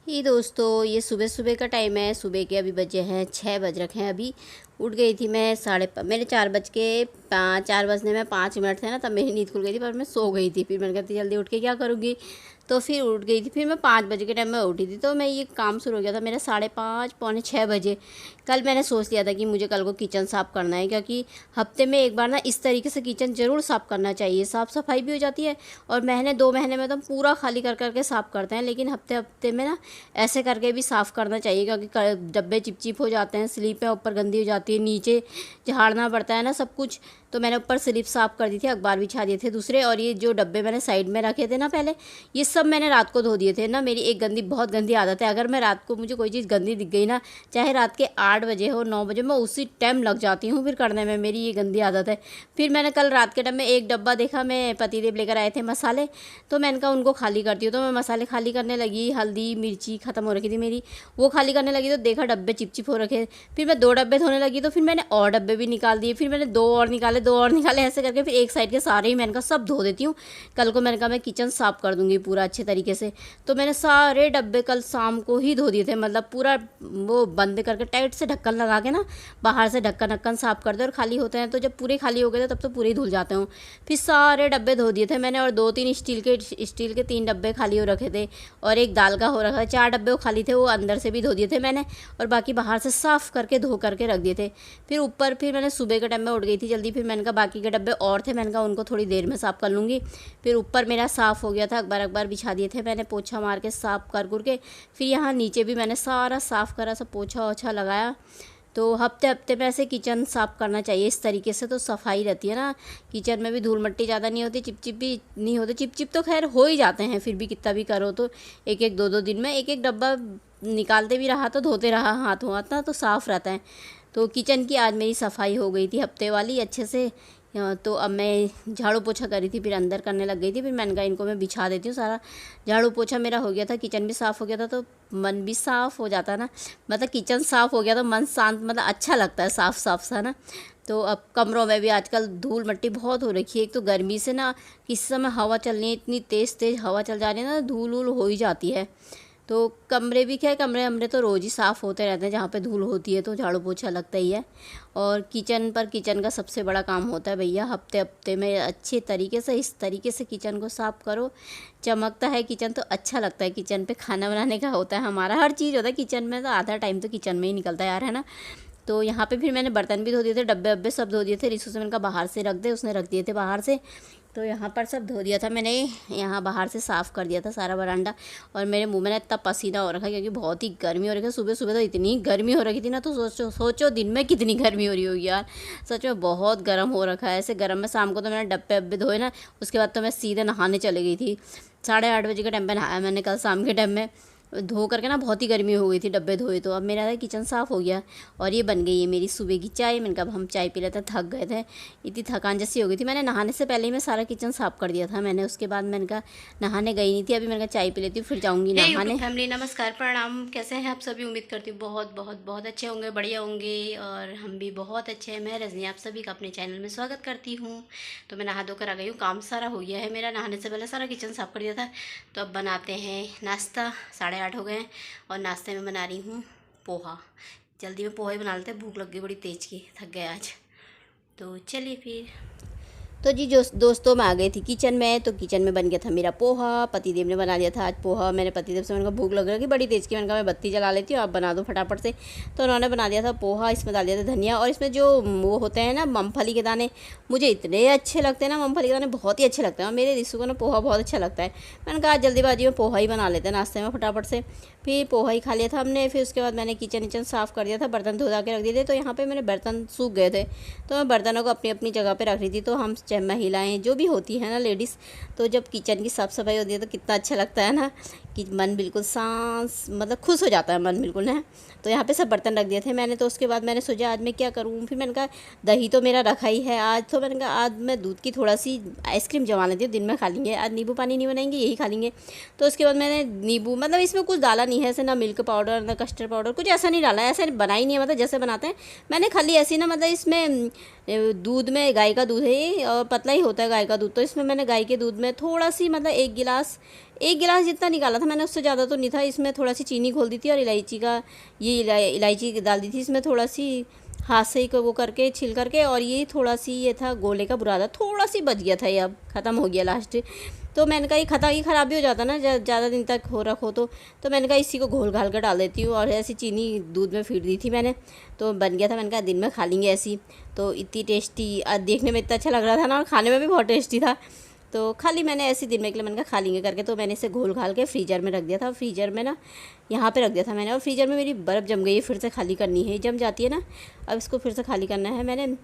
ये दोस्तों, ये सुबह सुबह का टाइम है। सुबह के अभी बजे हैं 6 बज रखे हैं। अभी उठ गई थी मैं मेरे 4 बज के 4 बजने में 5 मिनट थे ना, तब मेरी नींद खुल गई थी, पर मैं सो गई थी। फिर मैंने कहा जल्दी उठ के क्या करूँगी, तो फिर उठ गई थी। फिर मैं 5 बजे के टाइम में उठी थी, तो मैं ये काम शुरू हो गया था मेरा 5:30 पौने 6 बजे। कल मैंने सोच लिया था कि मुझे कल को किचन साफ़ करना है, क्योंकि हफ्ते में एक बार ना इस तरीके से किचन ज़रूर साफ़ करना चाहिए। साफ़ सफाई भी हो जाती है, और महीने 2 महीने में तो हम पूरा खाली कर करके साफ़ करते हैं, लेकिन हफ्ते हफ्ते में ना ऐसे करके भी साफ़ करना चाहिए, क्योंकि डब्बे चिपचिप हो जाते हैं, स्लीपें ऊपर गंदी हो जाती है, नीचे झाड़ना पड़ता है ना सब कुछ। तो मैंने ऊपर स्लिप साफ़ कर दी थी, अखबार बिछा दिए थे दूसरे, और ये जो डब्बे मैंने साइड में रखे थे ना पहले, ये सब मैंने रात को धो दिए थे ना। मेरी एक बहुत गंदी आदत है, अगर मैं रात को मुझे कोई चीज़ गंदी दिख गई ना, चाहे रात के 8 बजे हो 9 बजे, मैं उसी टाइम लग जाती हूँ फिर करने में। मेरी ये गंदी आदत है। फिर मैंने कल रात के टाइम में एक डब्बा देखा, मैं पतिदेव लेकर आए थे मसाले, तो मैंने कहा उनको खाली करती हूँ। तो मैं मसाले खाली करने लगी, हल्दी मिर्ची ख़त्म हो रखी थी मेरी, वो खाली करने लगी तो देखा डब्बे चिपचिप हो रखे। फिर मैं 2 डब्बे धोने लगी, तो फिर मैंने और डब्बे भी निकाल दिए। फिर मैंने 2 और निकाले, ऐसे करके फिर एक साइड के सारे ही मैंने कहा सब धो देती हूँ। कल को मैंने कहा मैं किचन साफ़ कर दूँगी पूरा अच्छे तरीके से। तो मैंने सारे डब्बे कल शाम को ही धो दिए थे, मतलब पूरा वो बंद करके टाइट से ढक्कन लगा के ना, बाहर से ढक्कन ढक्कन साफ़ कर दे। और खाली होते हैं तो जब पूरे खाली हो गए थे तब तो पूरे ही धुल जाते हूँ। फिर सारे डब्बे धो दिए थे मैंने, और 2-3 स्टील के 3 डब्बे खाली हो रखे थे, और एक दाल का हो रखा था। 4 डब्बे वो खाली थे, वो अंदर से भी धो दिए थे मैंने, और बाकी बाहर से साफ़ करके धो करके रख दिए थे। फिर मैंने सुबह के टाइम में उठ गई थी जल्दी, फिर मैंने कहा बाकी के डब्बे और थे, मैंने कहा उनको थोड़ी देर में साफ़ कर लूँगी। फिर ऊपर मेरा साफ़ हो गया था, अखबार बिछा दिए थे मैंने, पोछा मार के साफ़ कर के। फिर यहाँ नीचे भी मैंने सारा साफ़ करा, सब पोछा ओछा लगाया। तो हफ्ते हफ्ते में ऐसे किचन साफ़ करना चाहिए इस तरीके से, तो सफाई रहती है ना। किचन में भी धूल मट्टी ज़्यादा नहीं होती, चिपचिप भी नहीं होती। चिपचिप तो खैर हो ही जाते हैं, फिर भी कितना भी करो तो एक एक 2-2 दिन में एक एक डब्बा निकालते भी रहा तो धोते रहा हाथों हाथ ना, तो साफ़ रहता है। तो किचन की आज मेरी सफाई हो गई थी हफ्ते वाली अच्छे से। तो अब मैं झाड़ू पोछा करी थी, फिर अंदर करने लग गई थी। फिर मैंने कहा इनको मैं बिछा देती हूँ। सारा झाड़ू पोछा मेरा हो गया था, किचन भी साफ़ हो गया था, तो मन भी साफ़ हो जाता है ना। मतलब किचन साफ़ हो गया तो मन शांत, मतलब अच्छा लगता है साफ़ साफ़ सा ना। तो अब कमरों में भी आजकल धूल मट्टी बहुत हो रखी है। एक तो गर्मी से ना, किस समय हवा चलनी है, इतनी तेज़ तेज़ हवा चल जा रही है ना, धूल वूल हो ही जाती है। तो कमरे भी क्या है, कमरे तो रोज़ ही साफ़ होते रहते हैं, जहाँ पे धूल होती है तो झाड़ू पोछा लगता ही है। और किचन का सबसे बड़ा काम होता है भैया, हफ्ते हफ्ते में अच्छे तरीके से इस तरीके से किचन को साफ़ करो। चमकता है किचन तो अच्छा लगता है। किचन पे खाना बनाने का होता है, हमारा हर चीज़ होता है किचन में, तो आधा टाइम तो किचन में ही निकलता है यार, है ना। तो यहाँ पे फिर मैंने बर्तन भी धो दिए थे, डब्बे वब्बे सब धो दिए थे। रिसू से मैंने कहा बाहर से रख दे, उसने रख दिए थे बाहर से। तो यहाँ पर सब धो दिया था मैंने, यहाँ बाहर से साफ़ कर दिया था सारा बरामदा। और मेरे मुंह में ना इतना पसीना हो रखा है, क्योंकि बहुत ही गर्मी हो रही है। सुबह सुबह तो इतनी गर्मी हो रखी थी ना, तो सोचो सोचो दिन में कितनी गर्मी हो रही होगी यार। सच में बहुत गर्म हो रखा है। ऐसे गर्म में शाम को तो मैंने डब्बे वब्बे धोए ना, उसके बाद तो मैं सीधे नहाने चली गई थी। 8:30 बजे के टाइम पर नहाया मैंने कल शाम के टाइम में, धो करके ना बहुत ही गर्मी हो गई थी, डब्बे धोए। तो अब मेरा किचन साफ़ हो गया, और ये बन गई है मेरी सुबह की चाय। मैंने कहा हम चाय पी लेते हैं, थक गए थे, इतनी थकान जैसी हो गई थी। मैंने नहाने से पहले ही मैं सारा किचन साफ़ कर दिया था मैंने। उसके बाद मैंने कहा नहाने गई नहीं थी, अभी मैंने कहा चाय पी लेती हूँ, फिर जाऊँगी नहाने। फैमिली नमस्कार प्रणाम, कैसे हैं आप सभी। उम्मीद करती हूँ बहुत बहुत बहुत अच्छे होंगे, बढ़िया होंगे, और हम भी बहुत अच्छे हैं। मैं रजनी आप सभी का अपने चैनल में स्वागत करती हूँ। तो मैं नहा धोकर आ गई हूँ, काम सारा हो गया है मेरा, नहाने से पहले सारा किचन साफ़ कर दिया था। तो अब बनाते हैं नाश्ता, 8:30 हो गए हैं, और नाश्ते में बना रही हूँ पोहा। जल्दी में पोहा ही बना लेते हैं, भूख लग गई बड़ी तेज़ की, थक गए आज। तो चलिए फिर। तो जी जो दोस्तों मैं आ गई थी किचन में, तो किचन में बन गया था मेरा पोहा। पतिदेव ने बना दिया था आज पोहा। मैंने पतिदेव से मैंने कहा भूख लग रही है बड़ी तेज़ की, मैंने कहा मैं बत्ती जला लेती हूँ, आप बना दो फटाफट से। तो उन्होंने बना दिया था पोहा। इसमें डाल दिया था धनिया, और इसमें जो वो होते हैं ना मूँगफली के दाने, मुझे इतने अच्छे लगते हैं ना, मूँगफली के दाने बहुत ही अच्छे लगते हैं, और मेरे रिशु को ना पोहा बहुत अच्छा लगता है। मैंने कहा जल्दीबाजी में पोहा ही बना लेते हैं नाश्ते में फटाफट से। फिर पोहा ही खा लिया था हमने। फिर उसके बाद मैंने किचन साफ़ कर दिया था, बर्तन धो धा के रख दिए थे। तो यहाँ पे मेरे बर्तन सूख गए थे, तो मैं बर्तनों को अपनी अपनी जगह पे रख रही थी। तो हम चाहे महिलाएं जो भी होती है ना, लेडीज़, तो जब किचन की साफ़ सफाई होती है तो कितना अच्छा लगता है ना, कि मन बिल्कुल सांस, मतलब खुश हो जाता है मन बिल्कुल ना। तो यहाँ पे सब बर्तन रख दिए थे मैंने। तो उसके बाद मैंने सोचा आज मैं क्या करूँ। फिर मैंने कहा दही तो मेरा रखा ही है आज, तो मैंने कहा आज मैं दूध की थोड़ा सी आइसक्रीम जमा लेती हूँ, दिन में खा लेंगे आज, नींबू पानी नहीं बनाएंगे, यही खा लेंगे। तो उसके बाद मैंने नींबू, मतलब इसमें कुछ डाला नहीं है ऐसे, ना मिल्क पाउडर ना कस्टर्ड पाउडर, कुछ ऐसा नहीं डाला है, ऐसे बना ही नहीं है, मतलब जैसे बनाते हैं। मैंने खाली ऐसी ना, मतलब इसमें दूध में गाय का दूध है ये, और पतला ही होता है गाय का दूध। तो इसमें मैंने गाय के दूध में थोड़ा सी मतलब एक गिलास जितना निकाला था मैंने, उससे ज़्यादा तो नहीं था। इसमें थोड़ा सी चीनी घोल दी थी और इलायची डाल दी थी इसमें, थोड़ा सी हाथ से ही वो करके छिल करके। और ये थोड़ा सी ये था गोले का बुरादा, थोड़ा सी बच गया था, ये अब ख़त्म हो गया लास्ट। तो मैंने कहा ये ख़राब भी हो जाता ना ज़्यादा दिन तक हो रखो तो मैंने कहा इसी को घोल घाल कर डाल देती हूँ। और ऐसी चीनी दूध में फेंट दी थी मैंने, तो बन गया था। मैंने कहा दिन में खा लेंगे ऐसी। तो इतनी टेस्टी, देखने में इतना अच्छा लग रहा था ना, और खाने में भी बहुत टेस्टी था। तो खाली मैंने ऐसे दिन में के लिए मैंने कहा खा लेंगे करके, तो मैंने इसे घोल घाल के फ्रीज़र में रख दिया था। फ्रीज़र में ना यहाँ पे रख दिया था मैंने, और फ्रीज़र में मेरी बर्फ़ जम गई है, फिर से खाली करनी है, जम जाती है ना, अब इसको फिर से खाली करना है मैंने।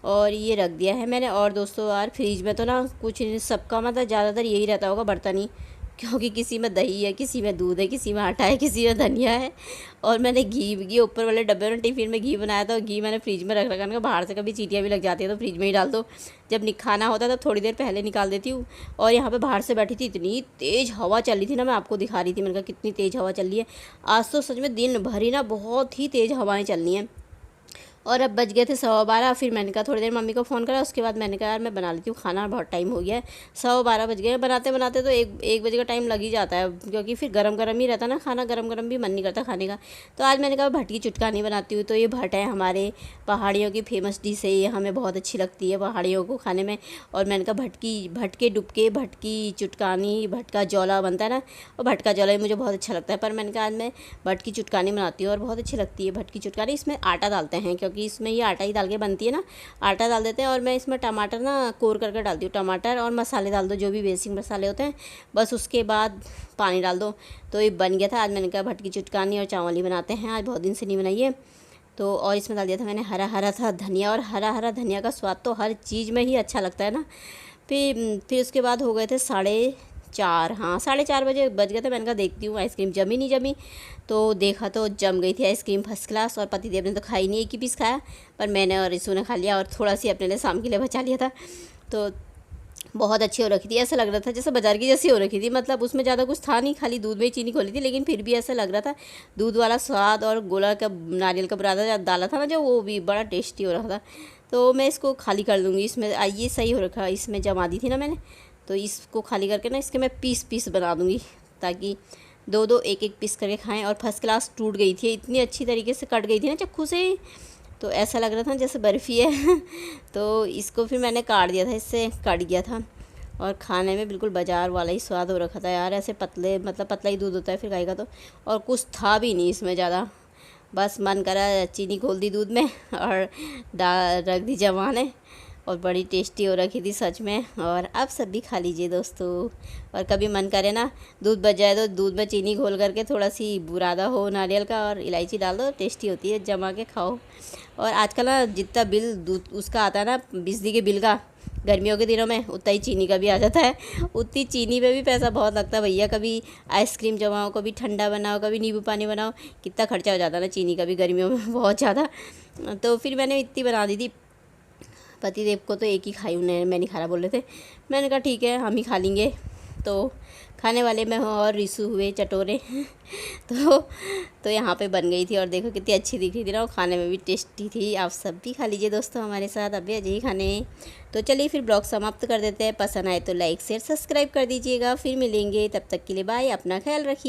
और ये रख दिया है मैंने। और दोस्तों यार फ्रिज में तो ना कुछ सबका मतलब ज़्यादातर यही रहता होगा बर्तन ही, क्योंकि किसी में दही है, किसी में दूध है, किसी में आटा है, किसी में धनिया है। और मैंने घी ऊपर वाले डब्बे में टिफ़िन में घी बनाया था, और घी मैंने फ्रिज में रख रखा, बाहर से कभी चींटियाँ भी लग जाती है तो फ्रिज में ही डाल दो। जब खाना होता है तो थोड़ी देर पहले निकाल देती हूँ। और यहाँ पे बाहर से बैठी थी, इतनी तेज़ हवा चल रही थी ना, मैं आपको दिखा रही थी, मैंने कहा कितनी तेज़ हवा चल रही है आज तो सच में दिन भर ही ना बहुत ही तेज़ हवाएँ चल रही हैं। और अब बज गए थे 12:15। फिर मैंने कहा थोड़ी देर मम्मी को फ़ोन करा, उसके बाद मैंने कहा यार मैं बना लेती हूँ खाना, बहुत टाइम हो गया है, 12:15 बज गए। बनाते बनाते तो एक बजे का टाइम लग ही जाता है, क्योंकि फिर गरम गरम ही रहता ना खाना, गरम गरम भी मन नहीं करता खाने का। तो आज मैंने कहा भट की चुटकानी बनाती हूँ। तो ये भट है हमारे पहाड़ियों की फेमस डिश है, ये हमें बहुत अच्छी लगती है पहाड़ियों को खाने में। और मैंने कहा भट के डुबके, भट की चुटकानी, भट का जौला बनता है ना, और भट का जौला भी मुझे बहुत अच्छा लगता है। पर मैंने कहा आज मैं भट की चुटकानी बनाती हूँ, और बहुत अच्छी लगती है भट की चुटकानी। इसमें आटा डालते हैं, क्योंकि इसमें ये आटा ही डाल के बनती है ना, आटा डाल देते हैं। और मैं इसमें टमाटर ना कोर करके डालती हूँ, टमाटर और मसाले डाल दो, जो भी बेसिक मसाले होते हैं, बस उसके बाद पानी डाल दो। तो ये बन गया था। आज मैंने कहा भट की चुटकानी और चावल ही बनाते हैं, आज बहुत दिन से नहीं बनाई है। तो और इसमें डाल दिया था मैंने हरा था धनिया, और हरा धनिया का स्वाद तो हर चीज़ में ही अच्छा लगता है ना। फिर उसके बाद हो गए थे 4:30, हाँ 4:30 बजे बज गए थे। मैंने कहा देखती हूँ आइसक्रीम जमी नहीं जमी, तो देखा तो जम गई थी आइसक्रीम फर्स्ट क्लास। और पतिदेव ने तो खाई नहीं, एक ही पीस खाया, पर मैंने और रिसू ने खा लिया, और थोड़ा सी अपने लिए शाम के लिए बचा लिया था। तो बहुत अच्छी हो रखी थी, ऐसा लग रहा था जैसे बाज़ार की जैसी हो रखी थी, मतलब उसमें ज़्यादा कुछ था नहीं, खाली दूध में ही चीनी खोली थी, लेकिन फिर भी ऐसा लग रहा था दूध वाला स्वाद। और गोला का नारियल का बुरादा डाला था ना जो, वो भी बड़ा टेस्टी हो रहा था। तो मैं इसको खाली कर दूँगी, इसमें ये सही हो रखा, इसमें जमा दी थी ना मैंने, तो इसको खाली करके ना इसके मैं पीस बना दूँगी, ताकि दो एक पीस करके खाएं। और फर्स्ट क्लास टूट गई थी, इतनी अच्छी तरीके से कट गई थी ना चक्कू से, तो ऐसा लग रहा था जैसे बर्फ़ी है। तो इसको फिर मैंने काट दिया था, इससे कट गया था। और खाने में बिल्कुल बाज़ार वाला ही स्वाद हो रखा था यार, ऐसे पतला ही दूध होता है फिर गाय का तो। और कुछ था भी नहीं इसमें ज़्यादा, बस मन करा चीनी घोल दी दूध में और रख दी जमाने, और बड़ी टेस्टी हो रखी थी सच में। और आप सब भी खा लीजिए दोस्तों। और कभी मन करे ना दूध बच जाए तो दूध में चीनी घोल करके, थोड़ा सी बुरादा हो नारियल का और इलायची डाल दो, टेस्टी होती है, जमा के खाओ। और आजकल ना जितना बिल दूध उसका आता है ना, बिजली के बिल का, गर्मियों के दिनों में उतना ही चीनी का भी आ जाता है। उतनी चीनी पे भी पैसा बहुत लगता है भैया, कभी आइसक्रीम जमाओ, कभी ठंडा बनाओ, कभी नींबू पानी बनाओ, कितना खर्चा हो जाता है ना चीनी का भी गर्मियों में, बहुत ज़्यादा। तो फिर मैंने इतनी बना दी थी, पतिदेव को तो एक ही खाई, उन्हें मैं नहीं खा रहा बोल रहे थे। मैंने कहा ठीक है हम ही खा लेंगे। तो खाने वाले में और रिसू हुए चटोरे। तो यहाँ पे बन गई थी, और देखो कितनी अच्छी दिख रही थी ना, और खाने में भी टेस्टी थी। आप सब भी खा लीजिए दोस्तों हमारे साथ, अभी अजय ही खाने। तो चलिए फिर ब्लॉग समाप्त कर देते हैं। पसंद आए तो लाइक शेयर सब्सक्राइब कर दीजिएगा। फिर मिलेंगे, तब तक के लिए बाय, अपना ख्याल रखिए।